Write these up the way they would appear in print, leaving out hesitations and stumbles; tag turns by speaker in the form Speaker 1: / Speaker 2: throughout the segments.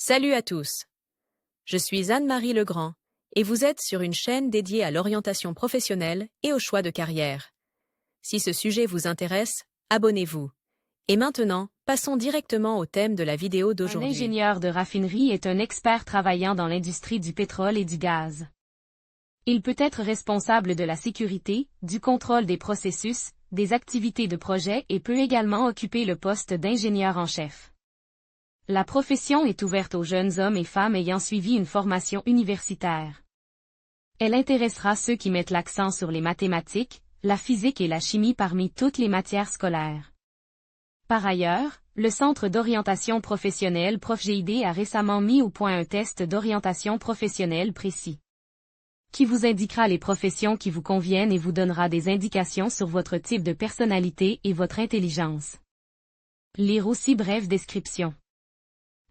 Speaker 1: Salut à tous. Je suis Anne-Marie Legrand et vous êtes sur une chaîne dédiée à l'orientation professionnelle et au choix de carrière. Si ce sujet vous intéresse, abonnez-vous. Et maintenant, passons directement au thème de la vidéo
Speaker 2: Un
Speaker 1: d'aujourd'hui.
Speaker 2: ingénieur de raffinerie est un expert travaillant dans l'industrie du pétrole et du gaz. Il peut être responsable de la sécurité, du contrôle des processus, des activités de projet et peut également occuper le poste d'ingénieur en chef. La profession est ouverte aux jeunes hommes et femmes ayant suivi une formation universitaire. Elle intéressera ceux qui mettent l'accent sur les mathématiques, la physique et la chimie parmi toutes les matières scolaires. Par ailleurs, le Centre d'orientation professionnelle ProfGID a récemment mis au point un test d'orientation professionnelle précis, qui vous indiquera les professions qui vous conviennent et vous donnera des indications sur votre type de personnalité et votre intelligence. Lire aussi brève description.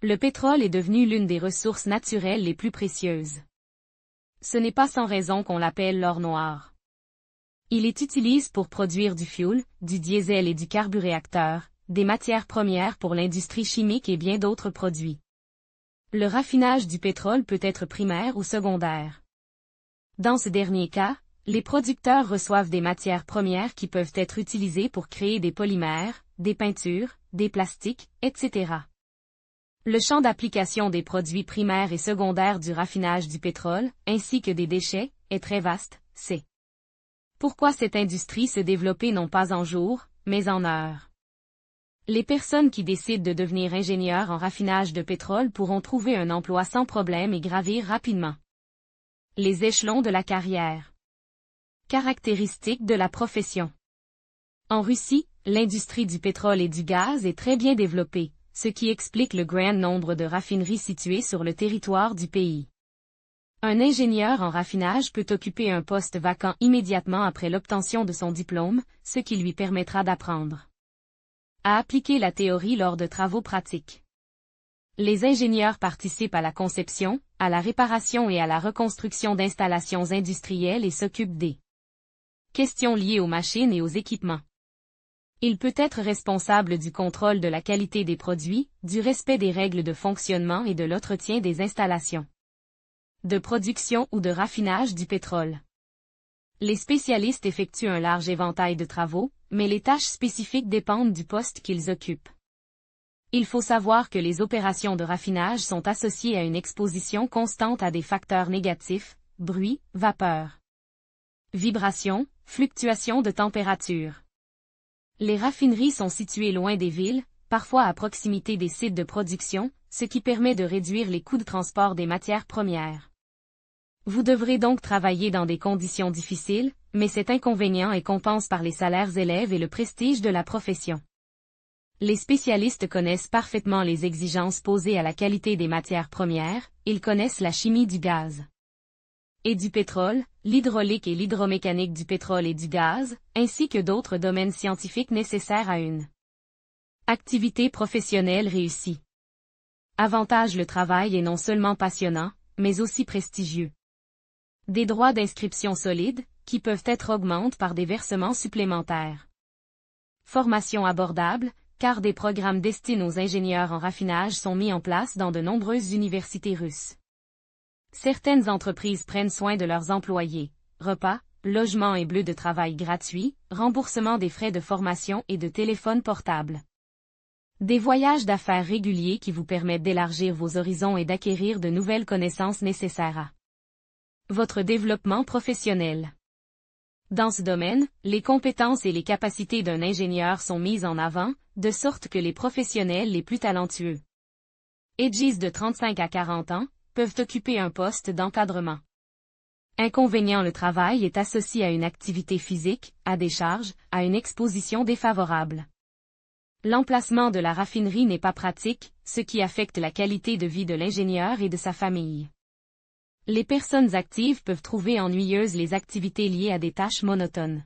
Speaker 2: Le pétrole est devenu l'une des ressources naturelles les plus précieuses. Ce n'est pas sans raison qu'on l'appelle l'or noir. Il est utilisé pour produire du fioul, du diesel et du carburéacteur, des matières premières pour l'industrie chimique et bien d'autres produits. Le raffinage du pétrole peut être primaire ou secondaire. Dans ce dernier cas, les producteurs reçoivent des matières premières qui peuvent être utilisées pour créer des polymères, des peintures, des plastiques, etc. Le champ d'application des produits primaires et secondaires du raffinage du pétrole, ainsi que des déchets, est très vaste. C'est pourquoi cette industrie se développe non pas en jours, mais en heures. Les personnes qui décident de devenir ingénieurs en raffinage de pétrole pourront trouver un emploi sans problème et gravir rapidement les échelons de la carrière. Caractéristiques de la profession. En Russie, l'industrie du pétrole et du gaz est très bien développée, ce qui explique le grand nombre de raffineries situées sur le territoire du pays. Un ingénieur en raffinage peut occuper un poste vacant immédiatement après l'obtention de son diplôme, ce qui lui permettra d'apprendre à appliquer la théorie lors de travaux pratiques. Les ingénieurs participent à la conception, à la réparation et à la reconstruction d'installations industrielles et s'occupent des questions liées aux machines et aux équipements. Il peut être responsable du contrôle de la qualité des produits, du respect des règles de fonctionnement et de l'entretien des installations de production ou de raffinage du pétrole. Les spécialistes effectuent un large éventail de travaux, mais les tâches spécifiques dépendent du poste qu'ils occupent. Il faut savoir que les opérations de raffinage sont associées à une exposition constante à des facteurs négatifs, bruit, vapeur, vibration, fluctuation de température. Les raffineries sont situées loin des villes, parfois à proximité des sites de production, ce qui permet de réduire les coûts de transport des matières premières. Vous devrez donc travailler dans des conditions difficiles, mais cet inconvénient est compensé par les salaires élevés et le prestige de la profession. Les spécialistes connaissent parfaitement les exigences posées à la qualité des matières premières, ils connaissent la chimie du gaz et du pétrole, l'hydraulique et l'hydromécanique du pétrole et du gaz, ainsi que d'autres domaines scientifiques nécessaires à une activité professionnelle réussie. Avantage: le travail est non seulement passionnant, mais aussi prestigieux. Des droits d'inscription solides, qui peuvent être augmentés par des versements supplémentaires. Formation abordable, car des programmes destinés aux ingénieurs en raffinage sont mis en place dans de nombreuses universités russes. Certaines entreprises prennent soin de leurs employés, repas, logement et bleu de travail gratuits, remboursement des frais de formation et de téléphone portable. Des voyages d'affaires réguliers qui vous permettent d'élargir vos horizons et d'acquérir de nouvelles connaissances nécessaires à votre développement professionnel. Dans ce domaine, les compétences et les capacités d'un ingénieur sont mises en avant, de sorte que les professionnels les plus talentueux, âgés de 35 à 40 ans, peuvent occuper un poste d'encadrement. Inconvénient: le travail est associé à une activité physique, à des charges, à une exposition défavorable. L'emplacement de la raffinerie n'est pas pratique, ce qui affecte la qualité de vie de l'ingénieur et de sa famille. Les personnes actives peuvent trouver ennuyeuses les activités liées à des tâches monotones.